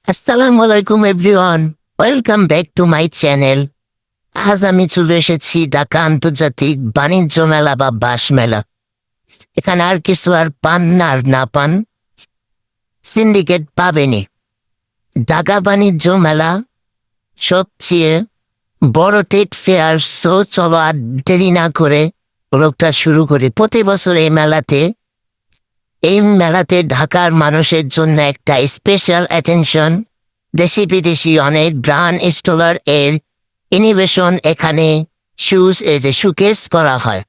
আসসালামু আলাইকুম everyone, welcome back to my channel. আজ আমি চলে এসেছি ঢাকা আন্তর্জাতিক বাণিজ্য মেলা বা বাঁশ মেলা। এখানে আর কিছু আর পান না আর না পান, সিন্ডিকেট পাবেনি। ঢাকা বাণিজ্য মেলা সবচেয়ে বড় ট্রেড ফেয়ার। সো চলো আর দেরি না করে ব্লগটা শুরু করি। প্রতি বছর এই মেলাতে ঢাকার মানুষের জন্য একটা স্পেশাল অ্যাটেনশন। দেশি বিদেশি অনেক ব্র্যান্ড স্টলার এর ইনোভেশন এখানে শোকেস করা হয়।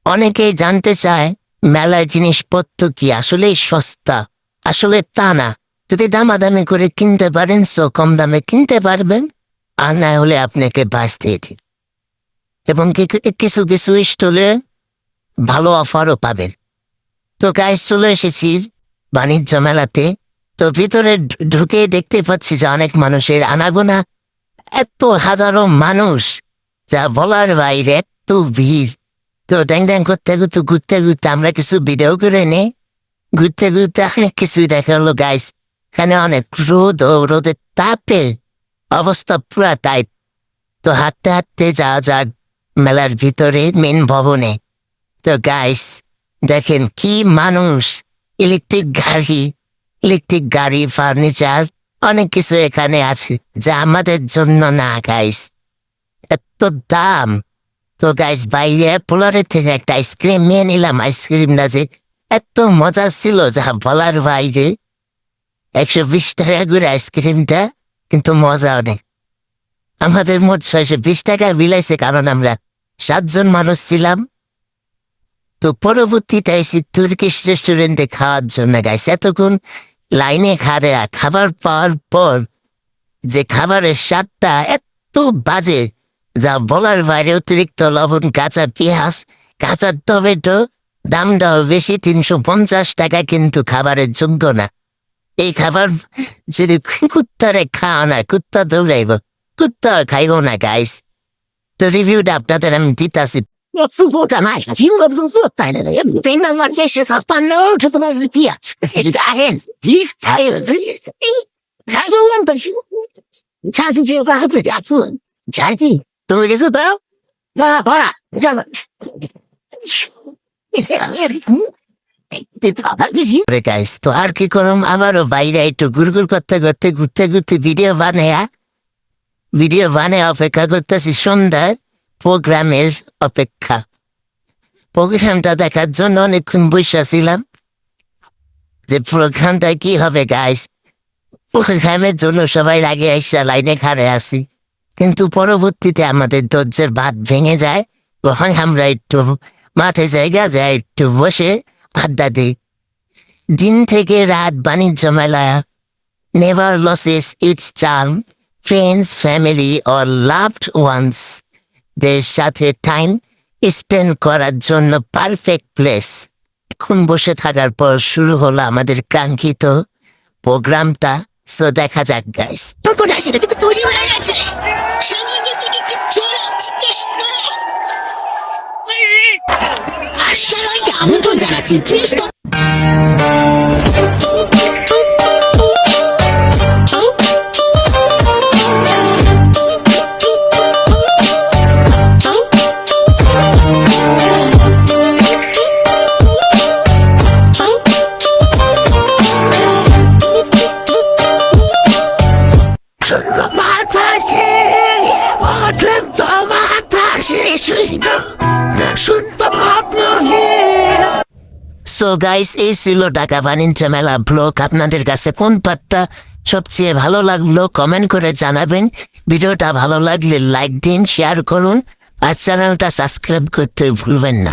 অনেকেই জানতে চায় মেলার জিনিসপত্র কি আসলেই সস্তা? আসলে তা না। যদি দামাদামি করে কিনতে পারেন সো কম দামে কিনতে পারবেন, আর না হলে আপনাকে বাঁচতে দিন। এবং কিছু কিছু স্টলে ভালো অফারও পাবেন। তো গাইস, চলে এসেছি বাণিজ্য মেলাতে। তো ভিতরে ঢুকে দেখতে পাচ্ছি যে অনেক মানুষের আনাগোনা, এত হাজারো মানুষ যা বলার বাইরে, এত ভিড়। তো ড্যাং ড্যাং করতে ঘুরতে ঘুরতে ঘুরতে আমরা কিছু ভিডিও করে নেই। ঘুরতে ঘুরতে অনেক কিছুই দেখা হলো গাইস। এখানে অনেক রোদ ও রোদের তাপে অবস্থা পুরা টাইট। তো হাঁটতে হাঁটতে যাওয়া যাক মেলার ভিতরে মেন ভবনে। তো গাইস দেখেন কি মানুষ, ইলেকট্রিক গাড়ি, ফার্নিচার, অনেক কিছু এখানে আছে যা আমাদের জন্য না গাইস। এত দাম। তো গাইস বাইরে পোলারের থেকে একটা আইসক্রিম নিয়ে নিলাম। আইসক্রিমটা যে এত মজা ছিল যা বলার বাইরে। 120 টাকা করে আইসক্রিমটা, কিন্তু মজা অনেক। আমাদের মোট 620 টাকা বিলাইছে, কারণ আমরা 7 জন মানুষ ছিলাম। তো পরবর্তীতে এসে তুর্কিশ রেস্টুরেন্টে খাওয়ার জন্য গাইস। এতক্ষণ লাইনে খাবার পাওয়ার পর যে খাবারের স্বাদটা এত বাজে যা বলার বাইরে। অতিরিক্ত লবণ, কাঁচা পেঁয়াজ, কাঁচা টমেটো, দামটাও বেশি, 350 টাকা, কিন্তু খাবারের যোগ্য না। এই খাবার যদি কুত্তারে খাওয়া না, কুত্তা দৌড়াইব, কুত্তা খাইব না গাইস। তো রিভিউটা আপনাদের আমি দিতেছি। Puta mágica, se não for para ele, tem na marquesa da panocha do Magripiat. Ele dá ele, diz, sai, sai do lampo, sai de jogar a tua, sai de, tu me diz o teu? Vá, bora, já vai. Guys, তো আর কি করম, আমারও বাইরে একটু গুড়গুড় করতে করতে ঘুরতে ঘুরতে video বানায় অপেক্ষা করতেছি সন্ধ্যার প্রোগ্রামের অপেক্ষা। প্রোগ্রামটা দেখার জন্য অনেকক্ষণ বসেছিলাম যে প্রোগ্রামটা কি হবে গাইস। প্রোগ্রামের জন্য সবাই আগে এসে লাইনে খাড়ে আসি, কিন্তু পরবর্তীতে আমাদের ধৈর্যের বাঁধ ভেঙে যায়। তখন আমরা একটু মাঠে যাই, একটু বসে আড্ডা দিই। দিন থেকে রাত বাণিজ্য মেলা never loses its charm. Friends, family or loved ones দের সাথে টাইম স্পেন্ড করার জন্য পারফেক্ট প্লেস। এখন বসে থাকার পর শুরু হলো আমাদের কাঙ্ক্ষিত প্রোগ্রামটা। সো দেখা যাক গাইস। কিন্তু তৈরি হয়ে গেছে, আমি তো জানাচ্ছি। সো গাইস, এই ছিল ঢাকা বাণিজ্য মেলা ব্লগ। আপনাদের কাছে কোন পার্টটা সবচেয়ে ভালো লাগলো কমেন্ট করে জানাবেন। ভিডিওটা ভালো লাগলে লাইক দিন, শেয়ার করুন, আর চ্যানেলটা সাবস্ক্রাইব করতে ভুলবেন না।